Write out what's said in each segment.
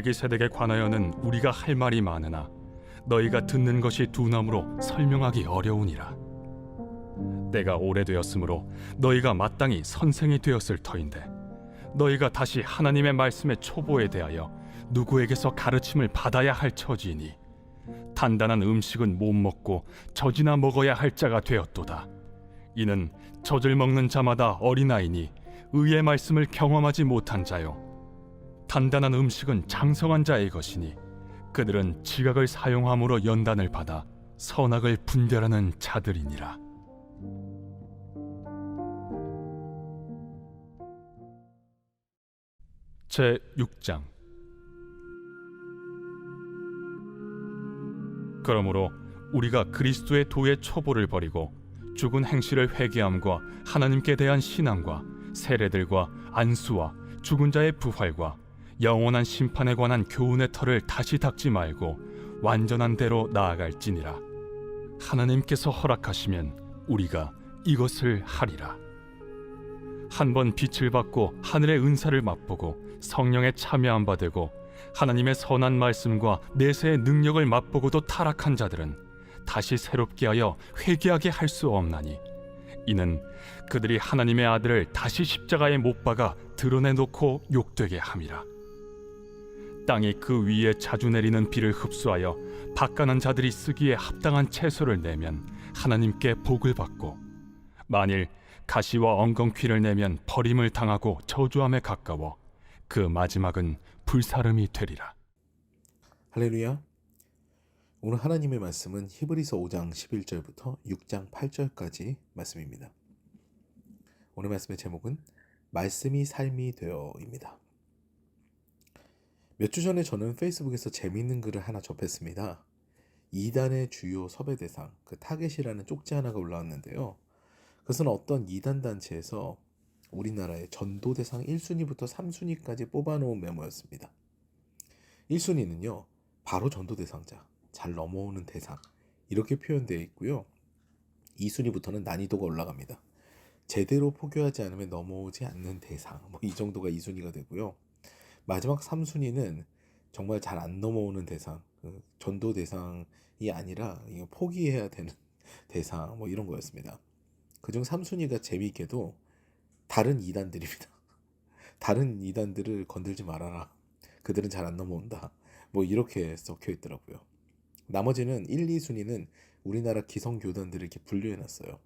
멜기세덱에 관하여는 우리가 할 말이 많으나 너희가 듣는 것이 두나무로 설명하기 어려우니라. 때가 오래되었으므로 너희가 마땅히 선생이 되었을 터인데 너희가 다시 하나님의 말씀의 초보에 대하여 누구에게서 가르침을 받아야 할 처지이니 단단한 음식은 못 먹고 젖이나 먹어야 할 자가 되었도다. 이는 젖을 먹는 자마다 어린아이니 의의 말씀을 경험하지 못한 자요, 단단한 음식은 장성한 자의 것이니 그들은 지각을 사용함으로 연단을 받아 선악을 분별하는 자들이니라. 제 6장. 그러므로 우리가 그리스도의 도의 초보를 버리고 죽은 행실을 회개함과 하나님께 대한 신앙과 세례들과 안수와 죽은 자의 부활과 영원한 심판에 관한 교훈의 털을 다시 닦지 말고 완전한 대로 나아갈지니라. 하나님께서 허락하시면 우리가 이것을 하리라. 한번 빛을 받고 하늘의 은사를 맛보고 성령에 참여한 바 되고 하나님의 선한 말씀과 내세의 능력을 맛보고도 타락한 자들은 다시 새롭게 하여 회개하게 할 수 없나니, 이는 그들이 하나님의 아들을 다시 십자가에 못 박아 드러내놓고 욕되게 함이라. 땅이 그 위에 자주 내리는 비를 흡수하여 박간한 자들이 쓰기에 합당한 채소를 내면 하나님께 복을 받고, 만일 가시와 엉겅퀴를 내면 버림을 당하고 저주함에 가까워 그 마지막은 불사름이 되리라. 할렐루야. 오늘 하나님의 말씀은 히브리서 5장 11절부터 6장 8절까지 말씀입니다. 오늘 말씀의 제목은 말씀이 삶이 되어입니다. 몇 주 전에 저는 페이스북에서 재미있는 글을 하나 접했습니다. 이단의 주요 섭외 대상, 그 타겟이라는 쪽지 하나가 올라왔는데요. 그것은 어떤 이단 단체에서 우리나라의 전도 대상 1순위부터 3순위까지 뽑아놓은 메모였습니다. 1순위는요, 바로 전도 대상자, 잘 넘어오는 대상, 이렇게 표현되어 있고요. 2순위부터는 난이도가 올라갑니다. 제대로 포교하지 않으면 넘어오지 않는 대상, 이 정도가 2순위가 되고요. 마지막 3순위는 정말 잘 안 넘어오는 대상, 전도 대상이 아니라 포기해야 되는 대상, 이런 거였습니다. 그중 3순위가 재미있게도 다른 이단들입니다. 다른 이단들을 건들지 말아라, 그들은 잘 안 넘어온다, 이렇게 적혀 있더라고요. 나머지는 1, 2순위는 우리나라 기성교단들을 이렇게 분류해놨어요.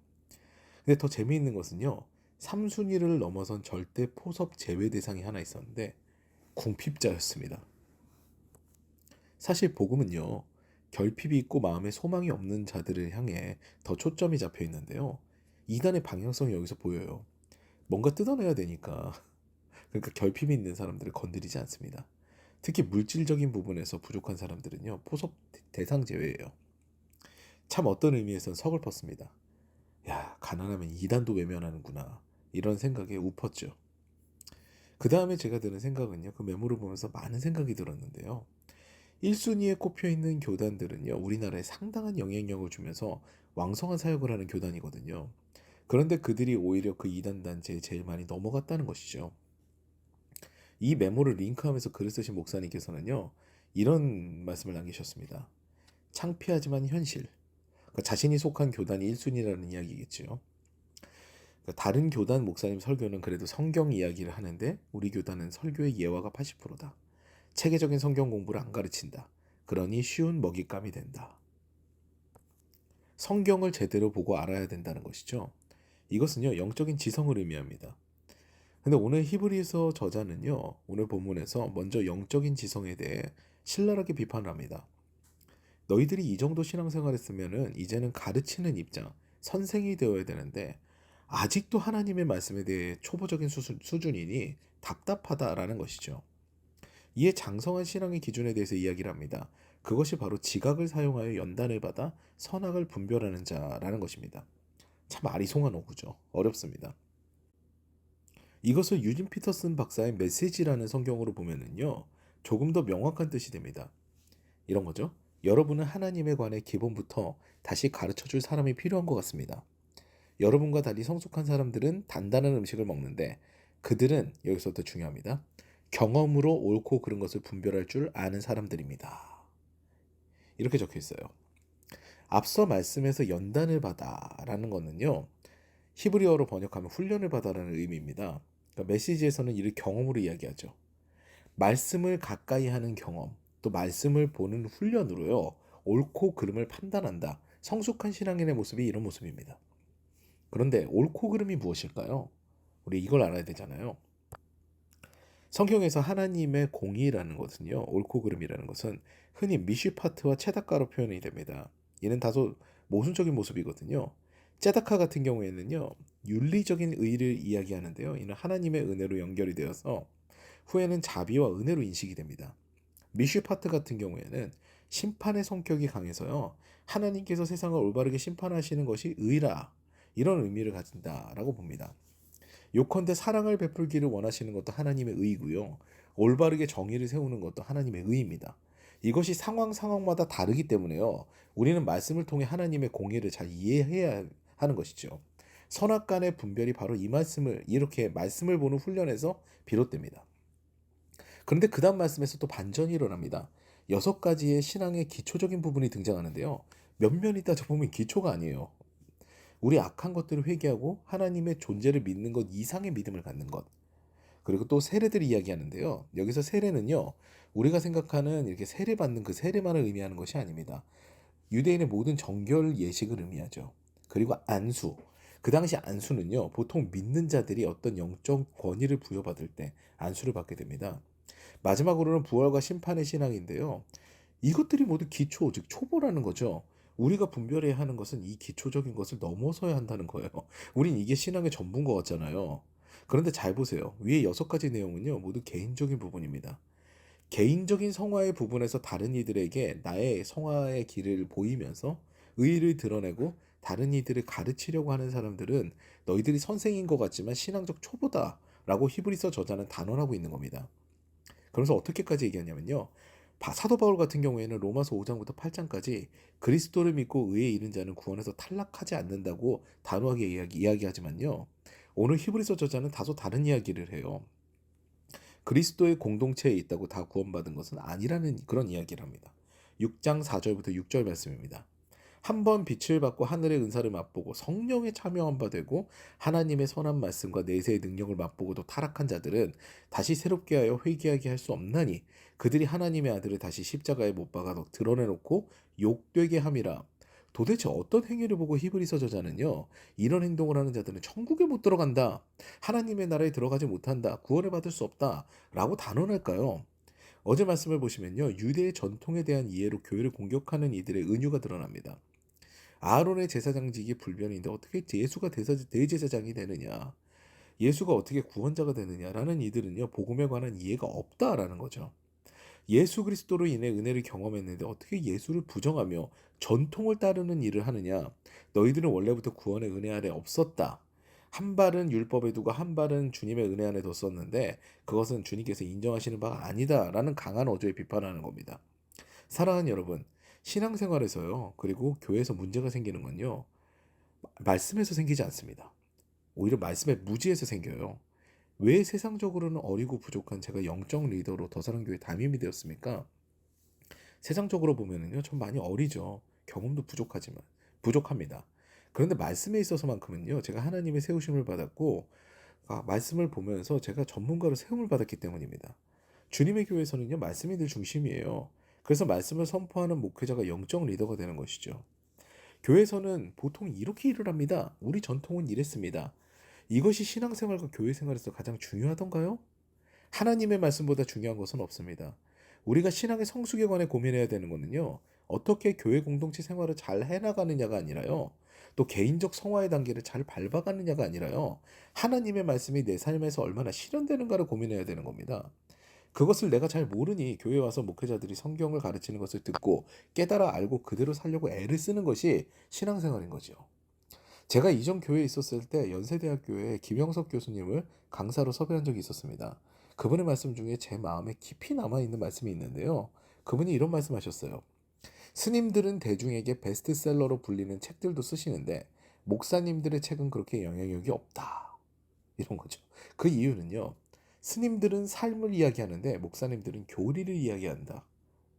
근데 더 재미있는 것은요, 3순위를 넘어선 절대 포섭 제외 대상이 하나 있었는데 궁핍자였습니다. 사실 복음은요, 결핍이 있고 마음에 소망이 없는 자들을 향해 더 초점이 잡혀 있는데요, 이단의 방향성이 여기서 보여요. 뭔가 뜯어내야 되니까, 그러니까 결핍이 있는 사람들을 건드리지 않습니다. 특히 물질적인 부분에서 부족한 사람들은요, 포섭 대상 제외예요. 참 어떤 의미에선 서글펐습니다. 야, 가난하면 이단도 외면하는구나, 이런 생각에 웃었죠. 그 다음에 제가 드는 생각은요, 그 메모를 보면서 많은 생각이 들었는데요, 1순위에 꼽혀있는 교단들은요, 우리나라에 상당한 영향력을 주면서 왕성한 사역을 하는 교단이거든요. 그런데 그들이 오히려 그 이단 단체에 제일 많이 넘어갔다는 것이죠. 이 메모를 링크하면서 글을 쓰신 목사님께서는요, 이런 말씀을 남기셨습니다. 창피하지만 현실, 그러니까 자신이 속한 교단이 1순위라는 이야기겠죠. 그러니까 다른 교단 목사님 설교는 그래도 성경 이야기를 하는데 우리 교단은 설교의 예화가 80%다. 체계적인 성경 공부를 안 가르친다. 그러니 쉬운 먹잇감이 된다. 성경을 제대로 보고 알아야 된다는 것이죠. 이것은요, 영적인 지성을 의미합니다. 근데 오늘 히브리서 저자는요, 오늘 본문에서 먼저 영적인 지성에 대해 신랄하게 비판을 합니다. 너희들이 이 정도 신앙생활 했으면은 이제는 가르치는 입장, 선생이 되어야 되는데 아직도 하나님의 말씀에 대해 초보적인 수준이니 답답하다라는 것이죠. 이에 장성한 신앙의 기준에 대해서 이야기를 합니다. 그것이 바로 지각을 사용하여 연단을 받아 선악을 분별하는 자라는 것입니다. 참 아리송한 어구죠. 어렵습니다. 이것을 유진 피터슨 박사의 메시지라는 성경으로 보면은요, 조금 더 명확한 뜻이 됩니다. 이런 거죠. 여러분은 하나님에 관해 기본부터 다시 가르쳐줄 사람이 필요한 것 같습니다. 여러분과 달리 성숙한 사람들은 단단한 음식을 먹는데 그들은, 여기서부터 중요합니다, 경험으로 옳고 그른 것을 분별할 줄 아는 사람들입니다. 이렇게 적혀 있어요. 앞서 말씀에서 연단을 받아라는 거는요. 히브리어로 번역하면 훈련을 받아라는 의미입니다. 그러니까 메시지에서는 이를 경험으로 이야기하죠. 말씀을 가까이 하는 경험, 또 말씀을 보는 훈련으로요. 옳고 그름을 판단한다. 성숙한 신앙인의 모습이 이런 모습입니다. 그런데 옳고 그름이 무엇일까요? 우리 이걸 알아야 되잖아요. 성경에서 하나님의 공의라는 것은요. 옳고 그름이라는 것은 흔히 미슈파트와 체다카로 표현이 됩니다. 이는 다소 모순적인 모습이거든요. 체다카 같은 경우에는요. 윤리적인 의를 이야기하는데요. 이는 하나님의 은혜로 연결이 되어서 후에는 자비와 은혜로 인식이 됩니다. 미슈파트 같은 경우에는 심판의 성격이 강해서요. 하나님께서 세상을 올바르게 심판하시는 것이 의라 이런 의미를 가진다라고 봅니다. 요컨대 사랑을 베풀기를 원하시는 것도 하나님의 의이고요. 올바르게 정의를 세우는 것도 하나님의 의입니다. 이것이 상황마다 다르기 때문에요. 우리는 말씀을 통해 하나님의 공의를 잘 이해해야 하는 것이죠. 선악간의 분별이 바로 이 말씀을 이렇게 말씀을 보는 훈련에서 비롯됩니다. 그런데 그 다음 말씀에서 또 반전이 일어납니다. 6가지의 신앙의 기초적인 부분이 등장하는데요. 면면이 따져보면 기초가 아니에요. 우리 악한 것들을 회개하고 하나님의 존재를 믿는 것 이상의 믿음을 갖는 것. 그리고 또 세례들을 이야기하는데요. 여기서 세례는요. 우리가 생각하는 이렇게 세례받는 그 세례만을 의미하는 것이 아닙니다. 유대인의 모든 정결 예식을 의미하죠. 그리고 안수. 그 당시 안수는요. 보통 믿는 자들이 어떤 영적 권위를 부여받을 때 안수를 받게 됩니다. 마지막으로는 부활과 심판의 신앙인데요. 이것들이 모두 기초, 즉 초보라는 거죠. 우리가 분별해야 하는 것은 이 기초적인 것을 넘어서야 한다는 거예요. 우린 이게 신앙의 전부인 것 같잖아요. 그런데 잘 보세요. 위에 6가지 내용은요. 모두 개인적인 부분입니다. 개인적인 성화의 부분에서 다른 이들에게 나의 성화의 길을 보이면서 의의를 드러내고 다른 이들을 가르치려고 하는 사람들은 너희들이 선생인 것 같지만 신앙적 초보다 라고 히브리서 저자는 단언하고 있는 겁니다. 그래서 어떻게까지 얘기하냐면요. 사도 바울 같은 경우에는 로마서 5장부터 8장까지 그리스도를 믿고 의에 이른 자는 구원에서 탈락하지 않는다고 단호하게 이야기하지만요. 오늘 히브리서 저자는 다소 다른 이야기를 해요. 그리스도의 공동체에 있다고 다 구원받은 것은 아니라는 그런 이야기를 합니다. 6장 4절부터 6절 말씀입니다. 한 번 빛을 받고 하늘의 은사를 맛보고 성령에 참여한 바 되고 하나님의 선한 말씀과 내세의 능력을 맛보고도 타락한 자들은 다시 새롭게 하여 회개하게 할 수 없나니 그들이 하나님의 아들을 다시 십자가에 못 박아 드러내놓고 욕되게 함이라. 도대체 어떤 행위를 보고 히브리서 저자는요. 이런 행동을 하는 자들은 천국에 못 들어간다. 하나님의 나라에 들어가지 못한다. 구원을 받을 수 없다. 라고 단언할까요? 어제 말씀을 보시면요. 유대의 전통에 대한 이해로 교회를 공격하는 이들의 은유가 드러납니다. 아론의 제사장직이 불변인데 어떻게 예수가 대제사장이 되느냐? 예수가 어떻게 구원자가 되느냐라는 이들은요. 복음에 관한 이해가 없다라는 거죠. 예수 그리스도로 인해 은혜를 경험했는데 어떻게 예수를 부정하며 전통을 따르는 일을 하느냐? 너희들은 원래부터 구원의 은혜 아래 없었다. 한 발은 율법에 두고 한 발은 주님의 은혜 안에 뒀었는데 그것은 주님께서 인정하시는 바가 아니다라는 강한 어조에 비판하는 겁니다. 사랑하는 여러분, 신앙생활에서요. 그리고 교회에서 문제가 생기는 건요. 말씀에서 생기지 않습니다. 오히려 말씀의 무지에서 생겨요. 왜 세상적으로는 어리고 부족한 제가 영적 리더로 더사랑교회 담임이 되었습니까? 세상적으로 보면은요, 좀 많이 어리죠. 경험도 부족합니다. 그런데 말씀에 있어서만큼은요, 제가 하나님의 세우심을 받았고, 말씀을 보면서 제가 전문가로 세움을 받았기 때문입니다. 주님의 교회에서는요, 말씀이 늘 중심이에요. 그래서 말씀을 선포하는 목회자가 영적 리더가 되는 것이죠. 교회에서는 보통 이렇게 일을 합니다. 우리 전통은 이랬습니다. 이것이 신앙생활과 교회생활에서 가장 중요하던가요? 하나님의 말씀보다 중요한 것은 없습니다. 우리가 신앙의 성숙에 관해 고민해야 되는 것은요. 어떻게 교회 공동체 생활을 잘 해나가느냐가 아니라요. 또 개인적 성화의 단계를 잘 밟아가느냐가 아니라요. 하나님의 말씀이 내 삶에서 얼마나 실현되는가를 고민해야 되는 겁니다. 그것을 내가 잘 모르니 교회 와서 목회자들이 성경을 가르치는 것을 듣고 깨달아 알고 그대로 살려고 애를 쓰는 것이 신앙생활인 거죠. 제가 이전 교회에 있었을 때 연세대학교에 김영석 교수님을 강사로 섭외한 적이 있었습니다. 그분의 말씀 중에 제 마음에 깊이 남아있는 말씀이 있는데요. 그분이 이런 말씀하셨어요. 스님들은 대중에게 베스트셀러로 불리는 책들도 쓰시는데 목사님들의 책은 그렇게 영향력이 없다. 이런 거죠. 그 이유는요. 스님들은 삶을 이야기하는데 목사님들은 교리를 이야기한다.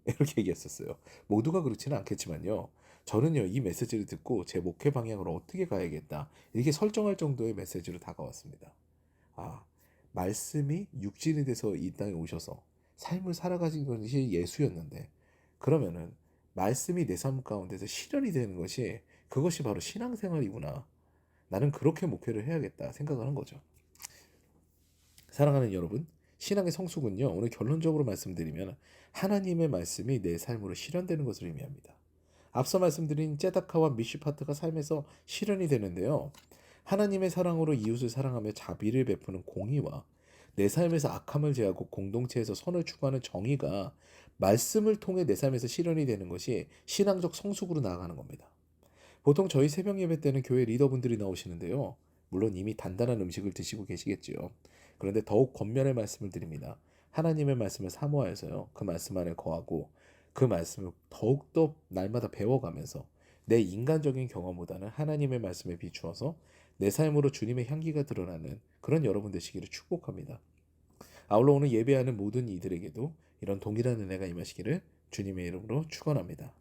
이렇게 얘기했었어요. 모두가 그렇지는 않겠지만요. 저는요, 이 메시지를 듣고 제 목회 방향으로 어떻게 가야겠다. 이렇게 설정할 정도의 메시지로 다가왔습니다. 아, 말씀이 육신이 돼서 이 땅에 오셔서 삶을 살아가신 것이 예수였는데, 그러면은 말씀이 내 삶 가운데서 실현이 되는 것이 그것이 바로 신앙생활이구나. 나는 그렇게 목회를 해야겠다 생각을 한 거죠. 사랑하는 여러분, 신앙의 성숙은요, 오늘 결론적으로 말씀드리면 하나님의 말씀이 내 삶으로 실현되는 것을 의미합니다. 앞서 말씀드린 제다카와 미슈파트가 삶에서 실현이 되는데요. 하나님의 사랑으로 이웃을 사랑하며 자비를 베푸는 공의와 내 삶에서 악함을 제하고 공동체에서 선을 추구하는 정의가 말씀을 통해 내 삶에서 실현이 되는 것이 신앙적 성숙으로 나아가는 겁니다. 보통 저희 새벽 예배 때는 교회 리더분들이 나오시는데요. 물론 이미 단단한 음식을 드시고 계시겠지요. 그런데 더욱 권면의 말씀을 드립니다. 하나님의 말씀을 사모하여서요. 그 말씀 안에 거하고 그 말씀을 더욱더 날마다 배워가면서 내 인간적인 경험보다는 하나님의 말씀에 비추어서 내 삶으로 주님의 향기가 드러나는 그런 여러분 되시기를 축복합니다. 아울러 오늘 예배하는 모든 이들에게도 이런 동일한 은혜가 임하시기를 주님의 이름으로 축원합니다.